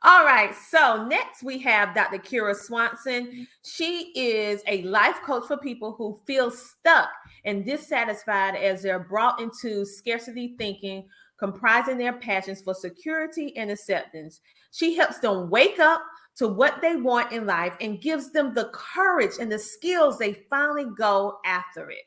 All right, so next we have Dr. Kira Swanson. She is a life coach for people who feel stuck and dissatisfied as they're brought into scarcity thinking, comprising their passions for security and acceptance. She helps them wake up to what they want in life and gives them the courage and the skills they finally go after it.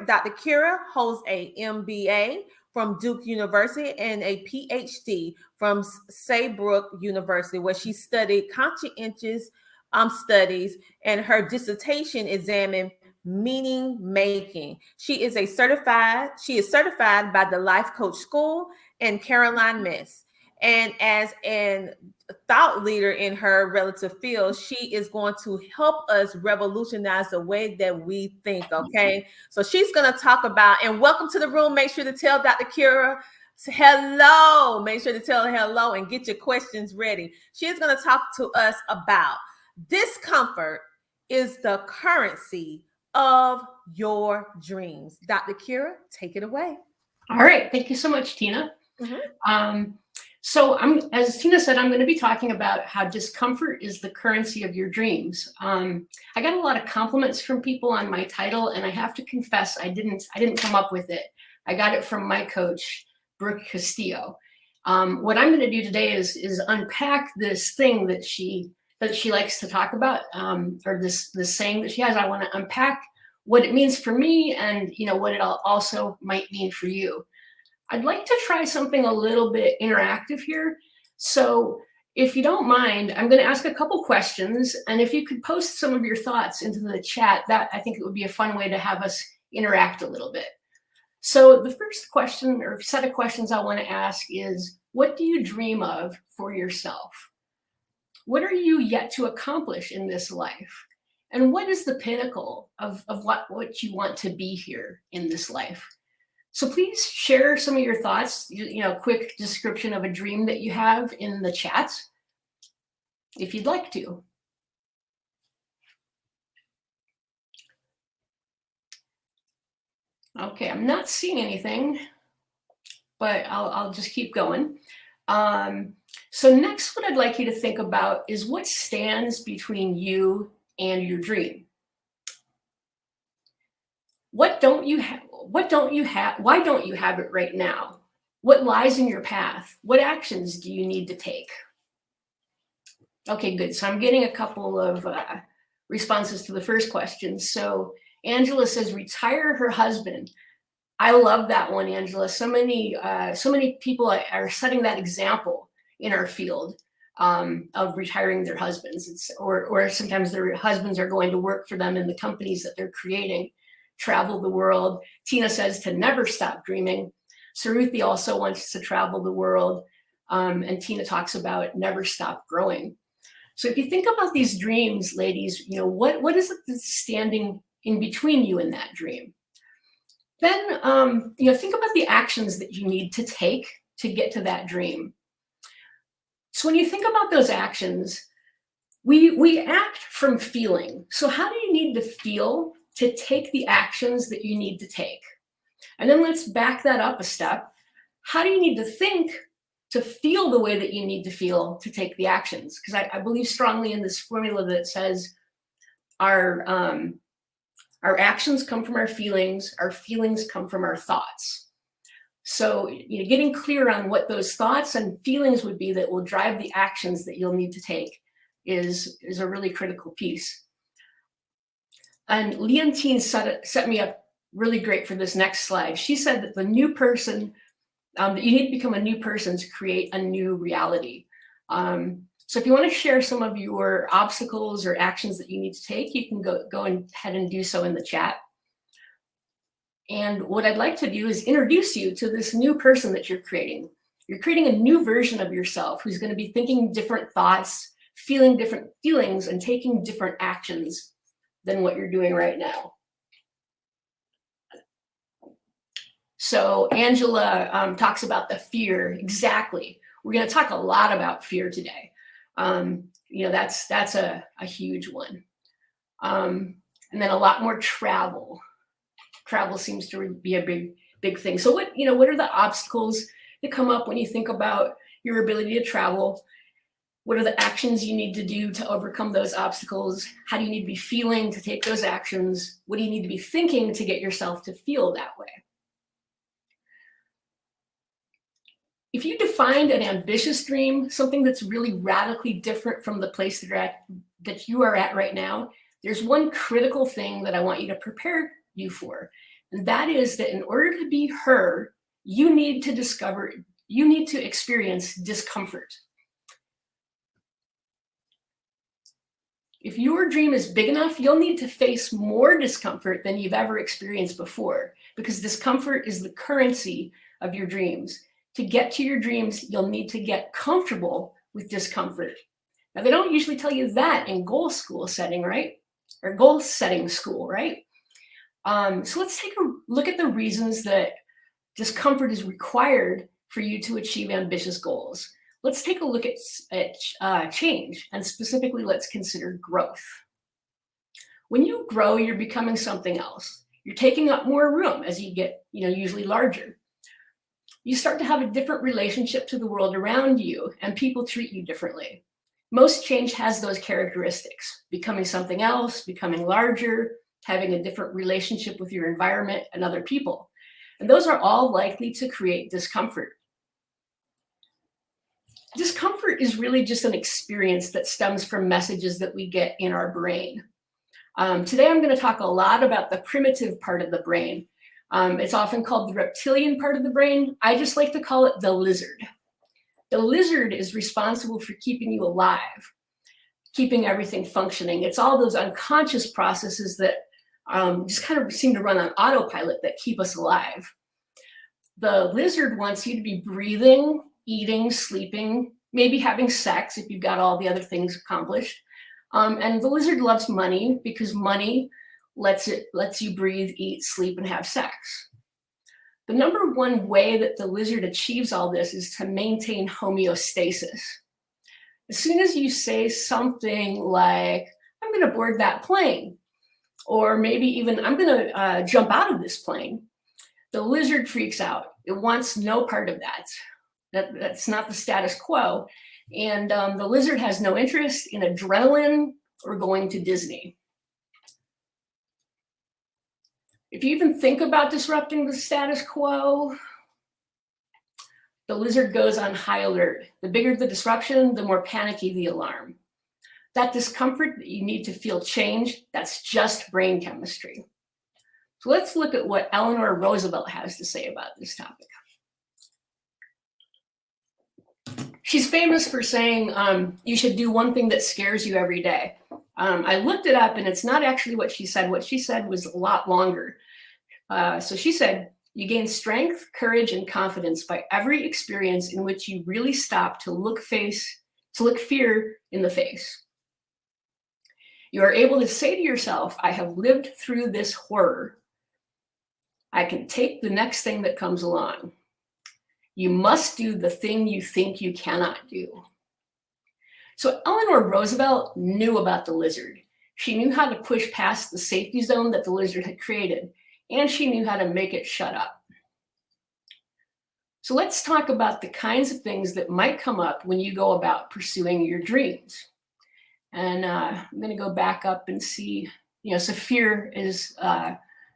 Dr. Kira holds a MBA from Duke University and a PhD from Saybrook University, where she studied conscientious studies, and her dissertation examined meaning making. She is certified by the Life Coach School and Caroline Miss. And as an thought leader in her relative field, she is going to help us revolutionize the way that we think. Okay. So she's going to talk about, and welcome to the room. Make sure to tell Dr. Kira hello. Make sure to tell her hello and get your questions ready. She's going to talk to us about discomfort is the currency of your dreams. Dr. Kira, take it away. All right. Thank you so much, Tina. Mm-hmm. So as Tina said, I'm going to be talking about how discomfort is the currency of your dreams. I got a lot of compliments from people on my title, and I have to confess, I didn't come up with it. I got it from my coach, Brooke Castillo. What I'm going to do today is unpack this thing that she likes to talk about, or this saying that she has. I want to unpack what it means for me, and what it also might mean for you. I'd like to try something a little bit interactive here. So if you don't mind, I'm going to ask a couple questions. And if you could post some of your thoughts into the chat, that I think it would be a fun way to have us interact a little bit. So the first question or set of questions I want to ask is, what do you dream of for yourself? What are you yet to accomplish in this life? And what is the pinnacle of what you want to be here in this life? So please share some of your thoughts, quick description of a dream that you have in the chat, if you'd like to. Okay, I'm not seeing anything, but I'll just keep going. So next, what I'd like you to think about is what stands between you and your dream. What don't you have? What don't you have? Why don't you have it right now? What lies in your path? What actions do you need to take? Okay, good. So I'm getting a couple of responses to the first question. So Angela says, retire her husband. I love that one, Angela. So many people are setting that example in our field of retiring their husbands. Or sometimes their husbands are going to work for them in the companies that they're creating. Travel the world. Tina says to never stop dreaming. Saruthi also wants to travel the world. And Tina talks about never stop growing. So if you think about these dreams, ladies, what is it that's standing in between you and that dream? Then, think about the actions that you need to take to get to that dream. So when you think about those actions, we act from feeling. So how do you need to feel to take the actions that you need to take? And then let's back that up a step. How do you need to think to feel the way that you need to feel to take the actions? Because I believe strongly in this formula that says our actions come from our feelings come from our thoughts. So getting clear on what those thoughts and feelings would be that will drive the actions that you'll need to take is a really critical piece. And Leontine set me up really great for this next slide. She said that the new person, that you need to become a new person to create a new reality. So if you want to share some of your obstacles or actions that you need to take, you can go ahead and do so in the chat. And what I'd like to do is introduce you to this new person that you're creating. You're creating a new version of yourself who's going to be thinking different thoughts, feeling different feelings, and taking different actions than what you're doing right now. So Angela talks about the fear. Exactly. We're going to talk a lot about fear today. That's a huge one. And then a lot more travel. Travel seems to be a big thing. So what are the obstacles that come up when you think about your ability to travel? What are the actions you need to do to overcome those obstacles? How do you need to be feeling to take those actions? What do you need to be thinking to get yourself to feel that way? If you defined an ambitious dream, something that's really radically different from the place that you are at right now, there's one critical thing that I want you to prepare you for. And that is that in order to be her, you need to experience discomfort. If your dream is big enough, you'll need to face more discomfort than you've ever experienced before, because discomfort is the currency of your dreams. To get to your dreams, you'll need to get comfortable with discomfort. Now, they don't usually tell you that in goal school setting, right? Or goal setting school, right? So let's take a look at the reasons that discomfort is required for you to achieve ambitious goals. Let's take a look at change, and specifically, let's consider growth. When you grow, you're becoming something else. You're taking up more room as you get, usually larger. You start to have a different relationship to the world around you, and people treat you differently. Most change has those characteristics: becoming something else, becoming larger, having a different relationship with your environment and other people. And those are all likely to create discomfort. Discomfort is really just an experience that stems from messages that we get in our brain. Today, I'm going to talk a lot about the primitive part of the brain. It's often called the reptilian part of the brain. I just like to call it the lizard. The lizard is responsible for keeping you alive, keeping everything functioning. It's all those unconscious processes that just kind of seem to run on autopilot that keep us alive. The lizard wants you to be breathing, eating, sleeping, maybe having sex if you've got all the other things accomplished. And the lizard loves money because money lets you breathe, eat, sleep, and have sex. The number one way that the lizard achieves all this is to maintain homeostasis. As soon as you say something like, I'm going to board that plane, or maybe even I'm going to jump out of this plane, the lizard freaks out. It wants no part of that. That's not the status quo. And the lizard has no interest in adrenaline or going to Disney. If you even think about disrupting the status quo, the lizard goes on high alert. The bigger the disruption, the more panicky the alarm. That discomfort that you need to feel change, that's just brain chemistry. So let's look at what Eleanor Roosevelt has to say about this topic. She's famous for saying, you should do one thing that scares you every day. I looked it up, and it's not actually what she said. What she said was a lot longer. So she said, you gain strength, courage, and confidence by every experience in which you really stop to look fear in the face. You are able to say to yourself, I have lived through this horror. I can take the next thing that comes along. You must do the thing you think you cannot do. So Eleanor Roosevelt knew about the lizard. She knew how to push past the safety zone that the lizard had created, and she knew how to make it shut up. So let's talk about the kinds of things that might come up when you go about pursuing your dreams. And I'm going to go back up and see, so fear is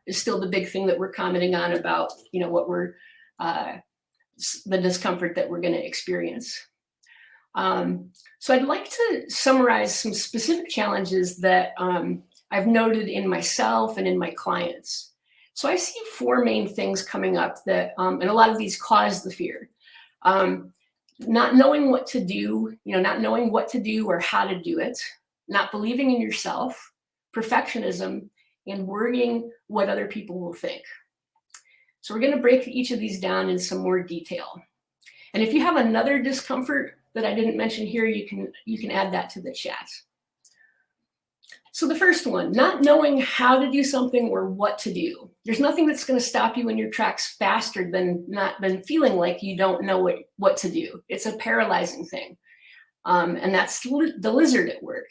still the big thing that we're commenting on about, what we're, the discomfort that we're going to experience. So I'd like to summarize some specific challenges that I've noted in myself and in my clients. So I see 4 main things coming up that, and a lot of these cause the fear. Not knowing what to do, not knowing what to do or how to do it, not believing in yourself, perfectionism, and worrying what other people will think. So we're going to break each of these down in some more detail. And if you have another discomfort that I didn't mention here, you can add that to the chat. So the first one, not knowing how to do something or what to do. There's nothing that's going to stop you in your tracks faster than feeling like you don't know what to do. It's a paralyzing thing. And that's the lizard at work.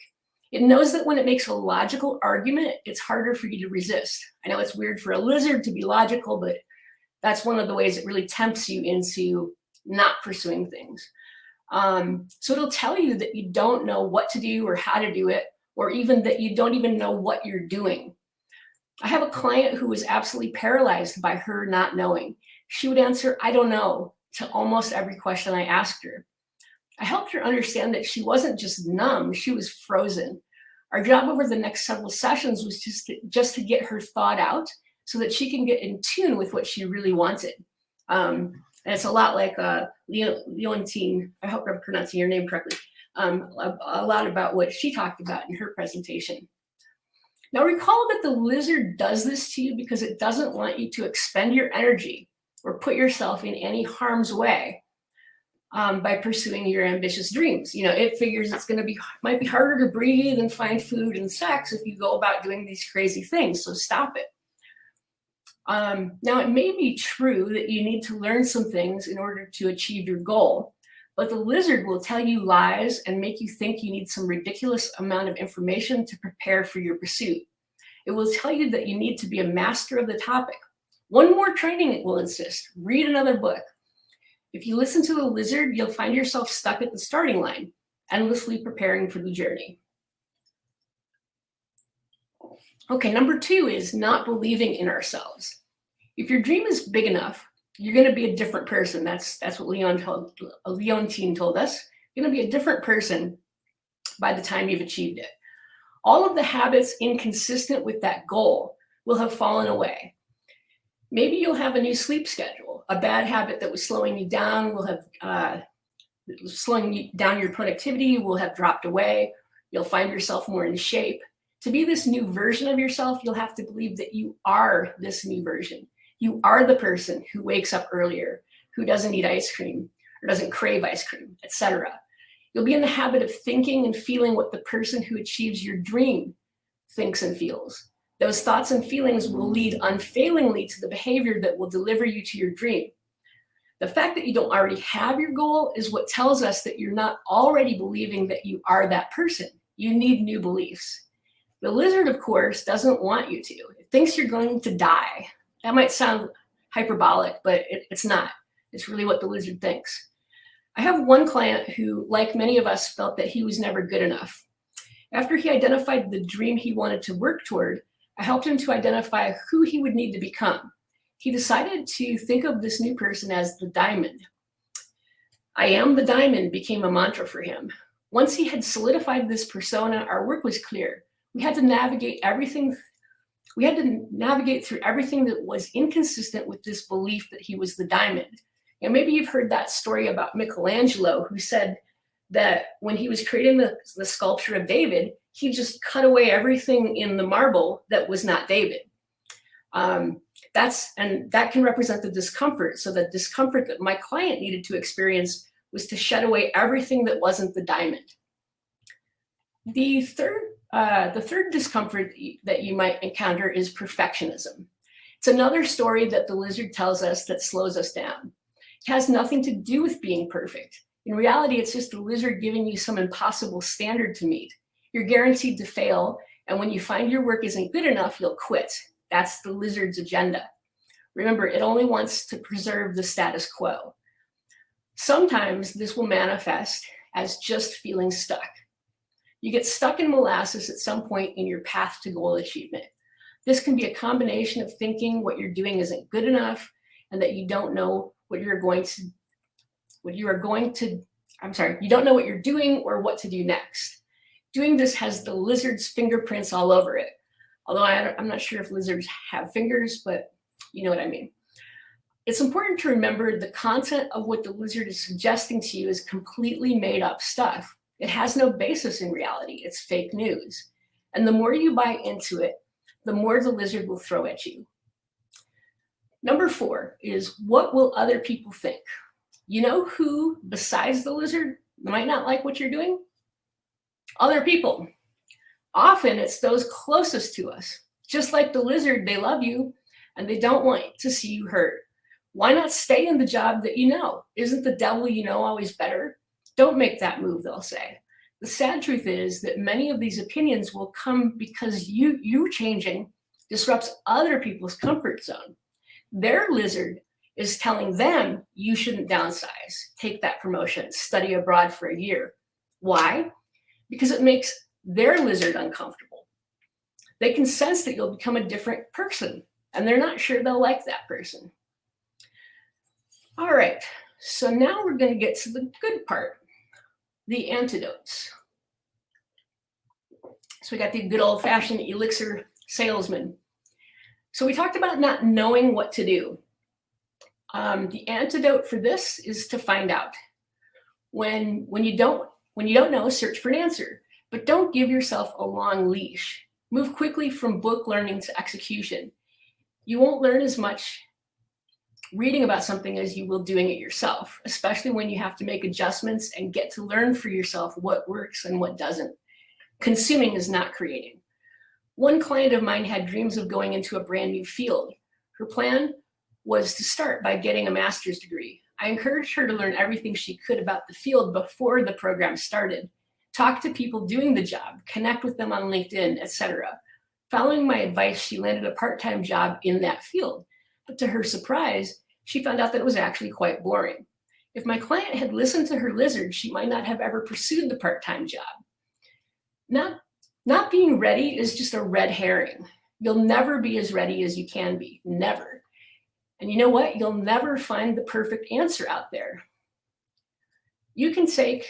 It knows that when it makes a logical argument, it's harder for you to resist. I know it's weird for a lizard to be logical, but that's one of the ways it really tempts you into not pursuing things. So it'll tell you that you don't know what to do or how to do it, or even that you don't even know what you're doing. I have a client who was absolutely paralyzed by her not knowing. She would answer, "I don't know," to almost every question I asked her. I helped her understand that she wasn't just numb, she was frozen. Our job over the next several sessions was just to get her thought out so that she can get in tune with what she really wanted. And it's a lot like Leontine, I hope I'm pronouncing your name correctly, a lot about what she talked about in her presentation. Now recall that the lizard does this to you because it doesn't want you to expend your energy or put yourself in any harm's way by pursuing your ambitious dreams. You know, it figures it's might be harder to breathe and find food and sex if you go about doing these crazy things, so stop it. Now, it may be true that you need to learn some things in order to achieve your goal, but the lizard will tell you lies and make you think you need some ridiculous amount of information to prepare for your pursuit. It will tell you that you need to be a master of the topic. One more training, it will insist. Read another book. If you listen to the lizard, you'll find yourself stuck at the starting line, endlessly preparing for the journey. Okay, number 2 is not believing in ourselves. If your dream is big enough, you're going to be a different person. That's what Leontine told us. You're going to be a different person by the time you've achieved it. All of the habits inconsistent with that goal will have fallen away. Maybe you'll have a new sleep schedule. A bad habit that was slowing you down will have slowing down your productivity will have dropped away. You'll find yourself more in shape. To be this new version of yourself, you'll have to believe that you are this new version. You are the person who wakes up earlier, who doesn't eat ice cream or doesn't crave ice cream, etc. You'll be in the habit of thinking and feeling what the person who achieves your dream thinks and feels. Those thoughts and feelings will lead unfailingly to the behavior that will deliver you to your dream. The fact that you don't already have your goal is what tells us that you're not already believing that you are that person. You need new beliefs. The lizard, of course, doesn't want you to. It thinks you're going to die. That might sound hyperbolic, but it's not. It's really what the lizard thinks. I have one client who, like many of us, felt that he was never good enough. After he identified the dream he wanted to work toward, I helped him to identify who he would need to become. He decided to think of this new person as the diamond. I am the diamond became a mantra for him. Once he had solidified this persona, our work was clear. We had to navigate through everything that was inconsistent with this belief that he was the diamond. And maybe you've heard that story about Michelangelo, who said that when he was creating the sculpture of David, he just cut away everything in the marble that was not David. That can represent the discomfort. So the discomfort that my client needed to experience was to shed away everything that wasn't the diamond. The third discomfort that you might encounter is perfectionism. It's another story that the lizard tells us that slows us down. It has nothing to do with being perfect. In reality, it's just the lizard giving you some impossible standard to meet. You're guaranteed to fail, and when you find your work isn't good enough, you'll quit. That's the lizard's agenda. Remember, it only wants to preserve the status quo. Sometimes this will manifest as just feeling stuck. You get stuck in molasses at some point in your path to goal achievement. This can be a combination of thinking what you're doing isn't good enough and that you don't know you don't know what you're doing or what to do next. Doing this has the lizard's fingerprints all over it. Although I'm not sure if lizards have fingers, but you know what I mean. It's important to remember the content of what the lizard is suggesting to you is completely made up stuff. It has no basis in reality. It's fake news. And the more you buy into it, the more the lizard will throw at you. Number 4 is, what will other people think? You know who, besides the lizard, might not like what you're doing? Other people. Often it's those closest to us. Just like the lizard, they love you and they don't want to see you hurt. Why not stay in the job that you know? Isn't the devil you know always better? Don't make that move, they'll say. The sad truth is that many of these opinions will come because you changing disrupts other people's comfort zone. Their lizard is telling them you shouldn't downsize, take that promotion, study abroad for a year. Why? Because it makes their lizard uncomfortable. They can sense that you'll become a different person, and they're not sure they'll like that person. All right, so now we're going to get to the good part, the antidotes. So we got the good old-fashioned elixir salesman. So we talked about not knowing what to do. The antidote for this is to find out. When you don't know, search for an answer, but don't give yourself a long leash. Move quickly from book learning to execution. You won't learn as much reading about something as you will doing it yourself, especially when you have to make adjustments and get to learn for yourself what works and what doesn't. Consuming is not creating. One client of mine had dreams of going into a brand new field. Her plan was to start by getting a master's degree. I encouraged her to learn everything she could about the field before the program started. Talk to people doing the job, connect with them on LinkedIn, etc. Following my advice, she landed a part-time job in that field. But to her surprise, she found out that it was actually quite boring. If my client had listened to her lizard, she might not have ever pursued the part-time job. Not being ready is just a red herring. You'll never be as ready as you can be, never. And you know what? You'll never find the perfect answer out there. You can take,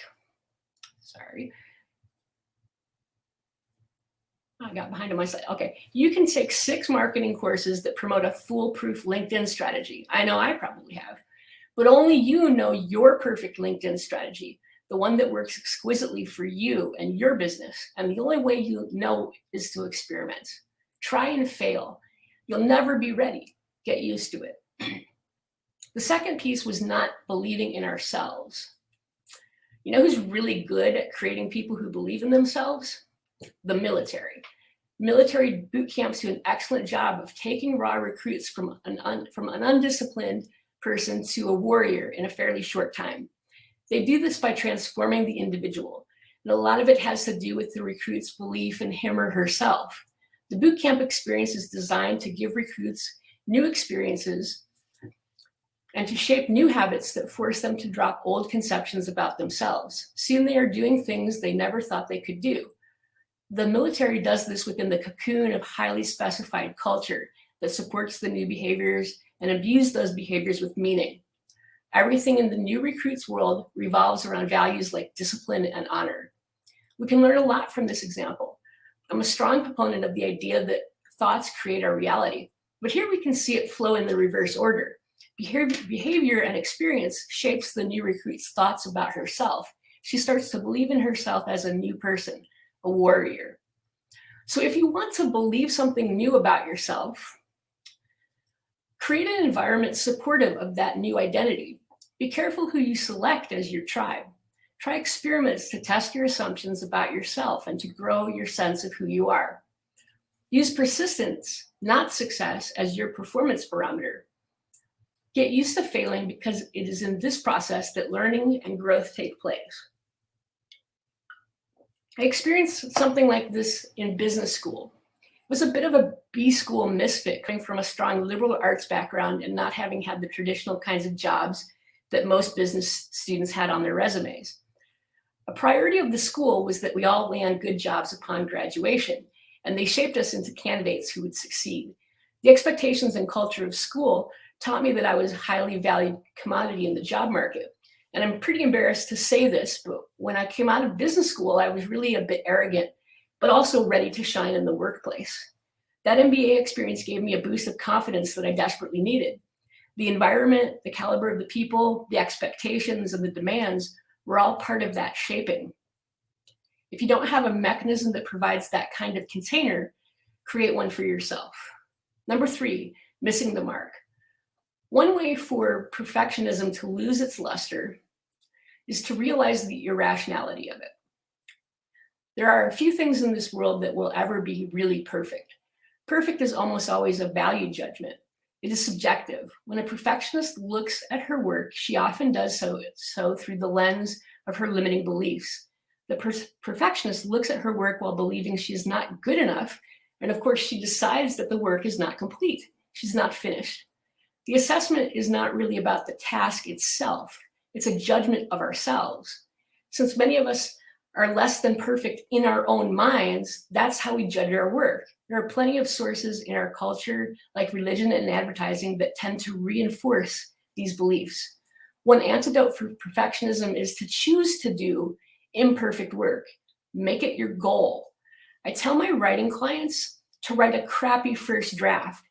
I got behind on my slide. Okay, you can take 6 marketing courses that promote a foolproof LinkedIn strategy. I know I probably have, but only you know your perfect LinkedIn strategy, the one that works exquisitely for you and your business. And the only way you know is to experiment. Try and fail. You'll never be ready. Get used to it. The second piece was not believing in ourselves. You know who's really good at creating people who believe in themselves? The military. Military boot camps do an excellent job of taking raw recruits from an undisciplined person to a warrior in a fairly short time. They do this by transforming the individual, and a lot of it has to do with the recruit's belief in him or herself. The boot camp experience is designed to give recruits new experiences and to shape new habits that force them to drop old conceptions about themselves. Soon they are doing things they never thought they could do. The military does this within the cocoon of highly specified culture that supports the new behaviors and imbues those behaviors with meaning. Everything in the new recruits world revolves around values like discipline and honor. We can learn a lot from this example. I'm a strong proponent of the idea that thoughts create our reality, but here we can see it flow in the reverse order. Behavior and experience shapes the new recruit's thoughts about herself. She starts to believe in herself as a new person, a warrior. So if you want to believe something new about yourself, create an environment supportive of that new identity. Be careful who you select as your tribe. Try experiments to test your assumptions about yourself and to grow your sense of who you are. Use persistence, not success, as your performance barometer. Get used to failing because it is in this process that learning and growth take place. I experienced something like this in business school. It was a bit of a B school misfit, coming from a strong liberal arts background and not having had the traditional kinds of jobs that most business students had on their resumes. A priority of the school was that we all land good jobs upon graduation, and they shaped us into candidates who would succeed. The expectations and culture of school taught me that I was a highly valued commodity in the job market. And I'm pretty embarrassed to say this, but when I came out of business school, I was really a bit arrogant, but also ready to shine in the workplace. That MBA experience gave me a boost of confidence that I desperately needed. The environment, the caliber of the people, the expectations, and the demands were all part of that shaping. If you don't have a mechanism that provides that kind of container, create one for yourself. Number 3, missing the mark. One way for perfectionism to lose its luster is to realize the irrationality of it. There are a few things in this world that will ever be really perfect. Perfect is almost always a value judgment. It is subjective. When a perfectionist looks at her work, she often does so through the lens of her limiting beliefs. The perfectionist looks at her work while believing she is not good enough, and of course she decides that the work is not complete. She's not finished. The assessment is not really about the task itself. It's a judgment of ourselves. Since many of us are less than perfect in our own minds, that's how we judge our work. There are plenty of sources in our culture, like religion and advertising, that tend to reinforce these beliefs. One antidote for perfectionism is to choose to do imperfect work. Make it your goal. I tell my writing clients to write a crappy first draft.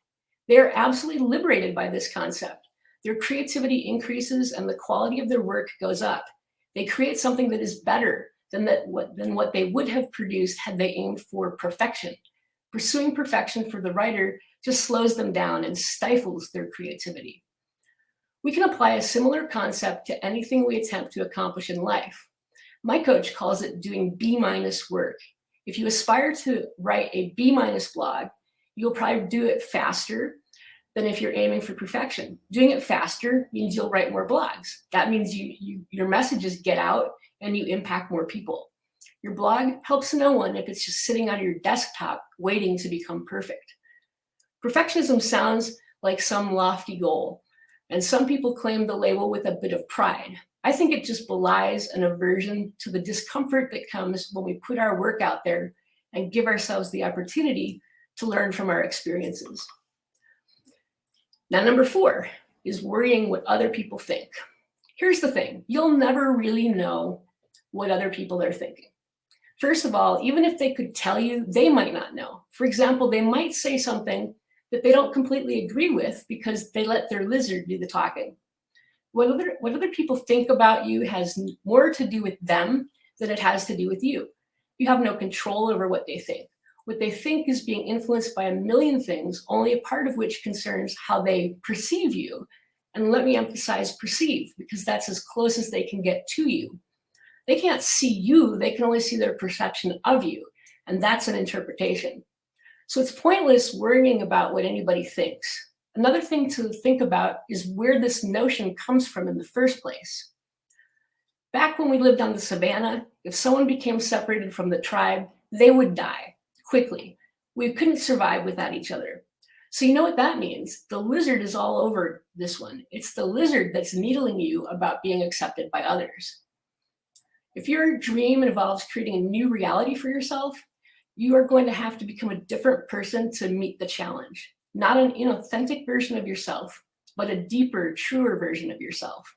They are absolutely liberated by this concept. Their creativity increases and the quality of their work goes up. They create something that is better than what they would have produced had they aimed for perfection. Pursuing perfection for the writer just slows them down and stifles their creativity. We can apply a similar concept to anything we attempt to accomplish in life. My coach calls it doing B- work. If you aspire to write a B- blog, you'll probably do it faster than if you're aiming for perfection. Doing it faster means you'll write more blogs. That means your messages get out and you impact more people. Your blog helps no one if it's just sitting on your desktop waiting to become perfect. Perfectionism sounds like some lofty goal, and some people claim the label with a bit of pride. I think it just belies an aversion to the discomfort that comes when we put our work out there and give ourselves the opportunity to learn from our experiences. Now, number 4 is worrying what other people think. Here's the thing, you'll never really know what other people are thinking. First of all, even if they could tell you, they might not know. For example, they might say something that they don't completely agree with because they let their lizard do the talking. What other people think about you has more to do with them than it has to do with you. You have no control over what they think. What they think is being influenced by a million things, only a part of which concerns how they perceive you. And let me emphasize perceive, because that's as close as they can get to you. They can't see you, they can only see their perception of you. And that's an interpretation. So it's pointless worrying about what anybody thinks. Another thing to think about is where this notion comes from in the first place. Back when we lived on the savannah, if someone became separated from the tribe, they would die quickly. We couldn't survive without each other. So you know what that means? The lizard is all over this one. It's the lizard that's needling you about being accepted by others. If your dream involves creating a new reality for yourself, you are going to have to become a different person to meet the challenge. Not an inauthentic version of yourself, but a deeper, truer version of yourself.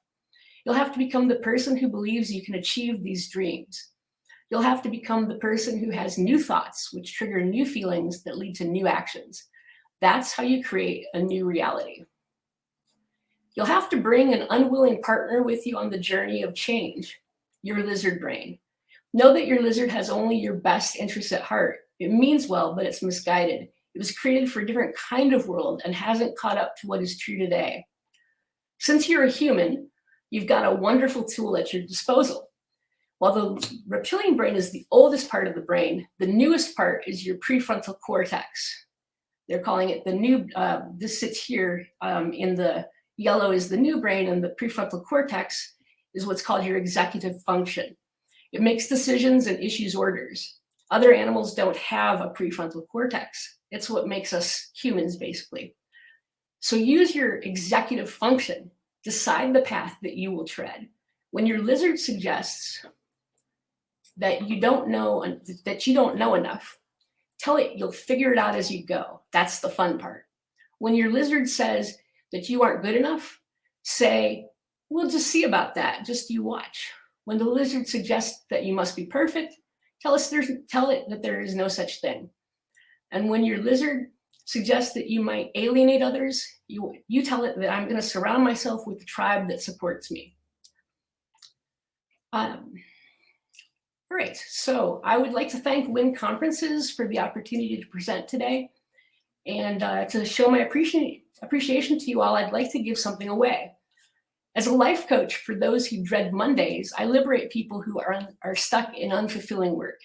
You'll have to become the person who believes you can achieve these dreams. You'll have to become the person who has new thoughts, which trigger new feelings that lead to new actions. That's how you create a new reality. You'll have to bring an unwilling partner with you on the journey of change, your lizard brain. Know that your lizard has only your best interests at heart. It means well, but it's misguided. It was created for a different kind of world and hasn't caught up to what is true today. Since you're a human, you've got a wonderful tool at your disposal. While the reptilian brain is the oldest part of the brain, the newest part is your prefrontal cortex. They're calling it the new, this sits here in the yellow is the new brain, and the prefrontal cortex is what's called your executive function. It makes decisions and issues orders. Other animals don't have a prefrontal cortex. It's what makes us humans, basically. So use your executive function. Decide the path that you will tread. When your lizard suggests that you don't know enough, tell it you'll figure it out as you go. That's the fun part. When your lizard says that you aren't good enough, say, we'll just see about that. Just you watch. When the lizard suggests that you must be perfect, tell it that there is no such thing. And when your lizard suggests that you might alienate others, you tell it that I'm going to surround myself with a tribe that supports me. All right, so I would like to thank WYN Conferences for the opportunity to present today. And to show my appreciation to you all, I'd like to give something away. As a life coach for those who dread Mondays, I liberate people who are stuck in unfulfilling work.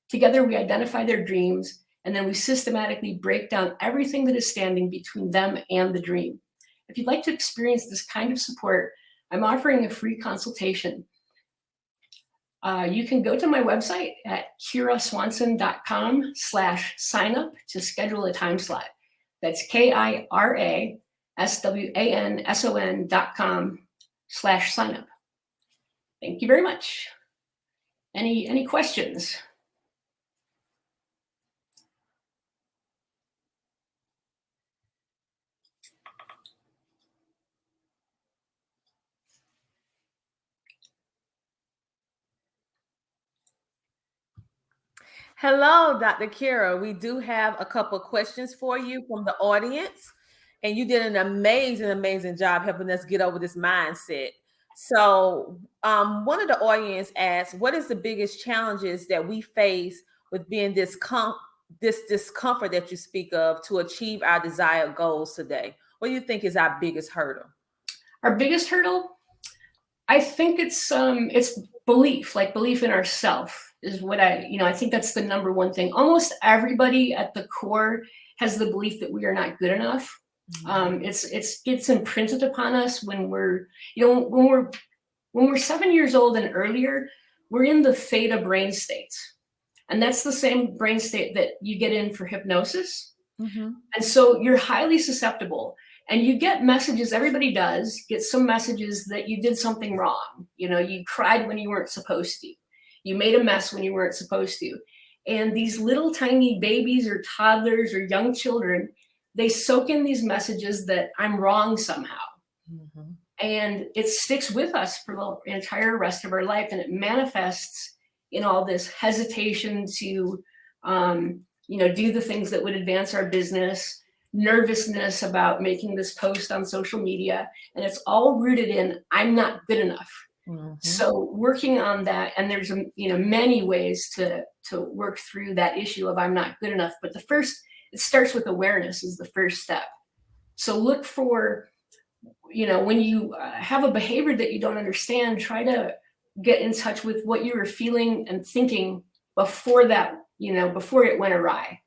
Together, we identify their dreams, and then we systematically break down everything that is standing between them and the dream. If you'd like to experience this kind of support, I'm offering a free consultation. You can go to my website at kiraswanson.com/signup to schedule a time slot. That's KIRA SWANSON.com/signup. Thank you very much. Any questions? Hello, Dr. Kira. We do have a couple of questions for you from the audience, and you did an amazing job helping us get over this mindset. So, one of the audience asked, "What is the biggest challenges that we face with being this discomfort that you speak of to achieve our desired goals today? What do you think is our biggest hurdle?" Our biggest hurdle, I think it's belief, like belief in ourself is what I think that's the number one thing. Almost everybody at the core has the belief that we are not good enough. It's imprinted upon us when we're 7 years old and earlier, we're in the theta brain state. And that's the same brain state that you get in for hypnosis. Mm-hmm. And so you're highly susceptible. And you get messages, everybody does get some messages that you did something wrong. You cried when you weren't supposed to. You made a mess when you weren't supposed to. And these little tiny babies or toddlers or young children, they soak in these messages that I'm wrong somehow. Mm-hmm. And it sticks with us for the entire rest of our life. And it manifests in all this hesitation to, do the things that would advance our business, nervousness about making this post on social media, and it's all rooted in I'm not good enough. Mm-hmm. So working on that, and there's many ways to work through that issue of I'm not good enough. But it starts with awareness is the first step. So look for, when you have a behavior that you don't understand, try to get in touch with what you were feeling and thinking before that, before it went awry.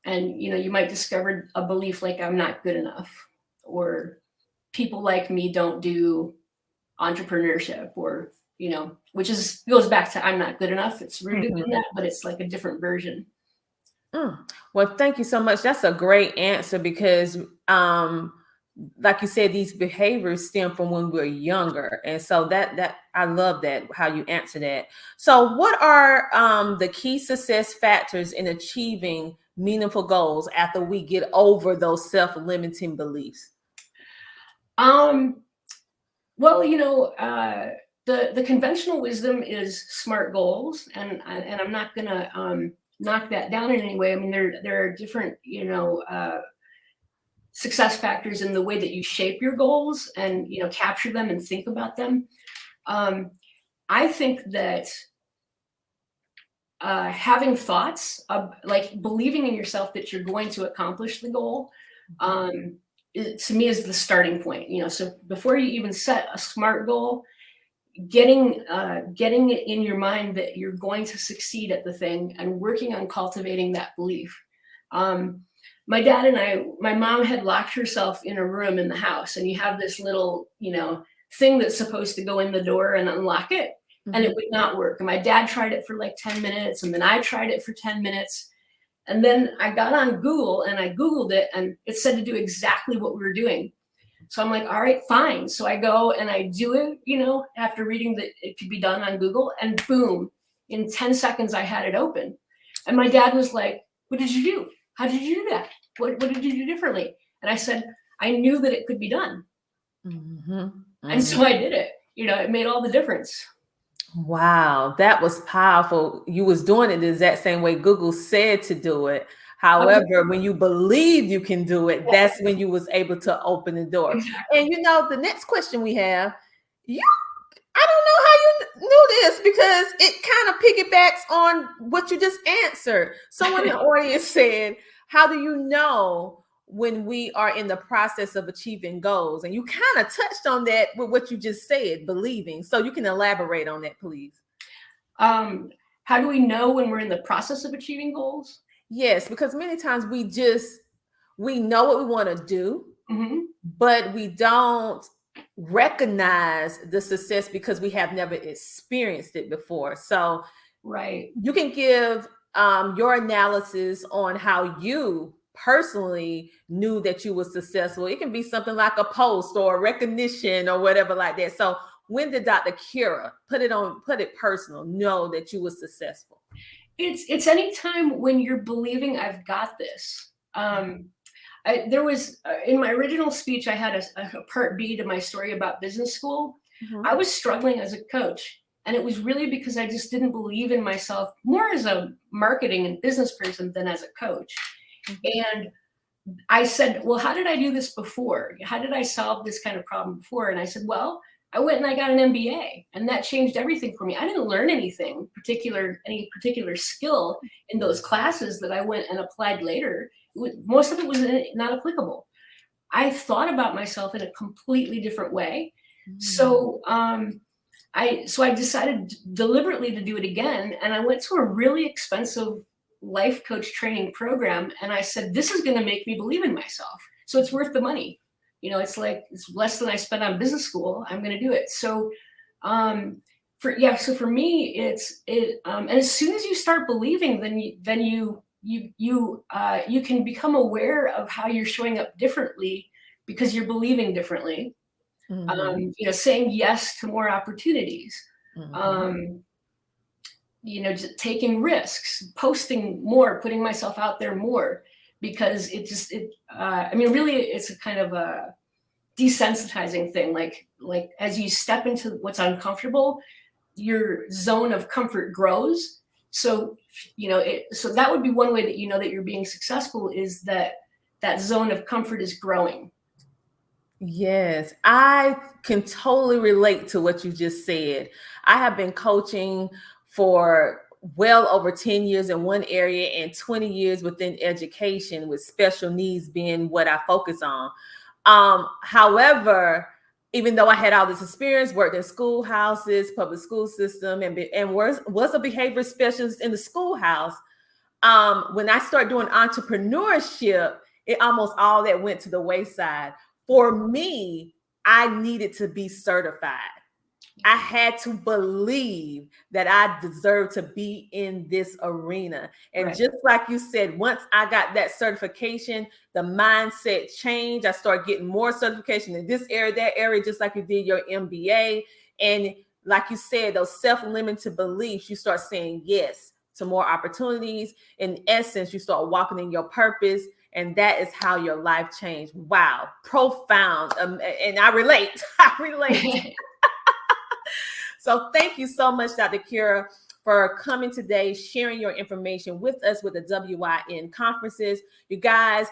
And, you might discover a belief like I'm not good enough, or people like me don't do entrepreneurship, or, which goes back to I'm not good enough. It's rooted in that, but it's like a different version. Well, thank you so much. That's a great answer because, like you said, these behaviors stem from when we're younger. And so that I love that, how you answer that. So what are the key success factors in achieving meaningful goals after we get over those self-limiting beliefs? Well, the conventional wisdom is SMART goals, and I'm not gonna knock that down in any way. I mean, there are different, success factors in the way that you shape your goals and, capture them and think about them. I think that having thoughts of like believing in yourself that you're going to accomplish the goal, to me is the starting point. So before you even set a SMART goal, getting it in your mind that you're going to succeed at the thing and working on cultivating that belief. My dad and my mom had locked herself in a room in the house, and you have this little, thing that's supposed to go in the door and unlock it. And it would not work. And my dad tried it for like 10 minutes, and then I tried it for 10 minutes. And then I got on Google and I Googled it, and it said to do exactly what we were doing. So I'm like, all right, fine. So I go and I do it, after reading that it could be done on Google, and boom, in 10 seconds, I had it open. And my dad was like, what did you do? How did you do that? What did you do differently? And I said, I knew that it could be done. And so I did it. It made all the difference. Wow, that was powerful. You was doing it the exact same way Google said to do it. However, when you believe you can do it, that's when you was able to open the door. Exactly. And the next question we have, I don't know how you knew this because it kind of piggybacks on what you just answered. Someone in the audience said, how do you know when we are in the process of achieving goals? And you kind of touched on that with what you just said, believing. So you can elaborate on that, please. How do we know when we're in the process of achieving goals? Yes, because many times we know what we want to do, but we don't recognize the success because we have never experienced it before. So right, you can give your analysis on how you personally knew that you were successful? It can be something like a post or a recognition or whatever like that. So when did Dr. Kira put it personal, know that you were successful? It's any time when you're believing I've got this. There was in my original speech, I had a part B to my story about business school. Mm-hmm. I was struggling as a coach, and it was really because I just didn't believe in myself more as a marketing and business person than as a coach. Mm-hmm. And I said, well, how did I do this before? How did I solve this kind of problem before? And I said, well, I went and I got an MBA, and that changed everything for me. I didn't learn any particular skill in those classes that I went and applied later. Most of it was not applicable. I thought about myself in a completely different way. Mm-hmm. So I decided deliberately to do it again, and I went to a really expensive life coach training program, and I said, this is going to make me believe in myself, so it's worth the money. It's less than I spent on business school. I'm going to do it. So for me, and as soon as you start believing, then you can become aware of how you're showing up differently because you're believing differently. Mm-hmm. Saying yes to more opportunities. Mm-hmm. Just taking risks, posting more, putting myself out there more, because really it's a kind of a desensitizing thing. Like as you step into what's uncomfortable, your zone of comfort grows. So, so that would be one way that that you're being successful, is that zone of comfort is growing. Yes, I can totally relate to what you just said. I have been coaching for well over 10 years in one area and 20 years within education, with special needs being what I focus on. However, even though I had all this experience, worked in schoolhouses, public school system, and was a behavior specialist in the schoolhouse, when I started doing entrepreneurship, it almost all that went to the wayside. For me, I needed to be certified. I had to believe that I deserved to be in this arena. And right. Just like you said, once I got that certification, the mindset changed. I started getting more certification in this area, that area, just like you did your MBA. And like you said, those self-limited beliefs, you start saying yes to more opportunities. In essence, you start walking in your purpose. And that is how your life changed. Wow. Profound. And I relate. So thank you so much, Dr. Kira, for coming today, sharing your information with us with the WYN conferences. You guys,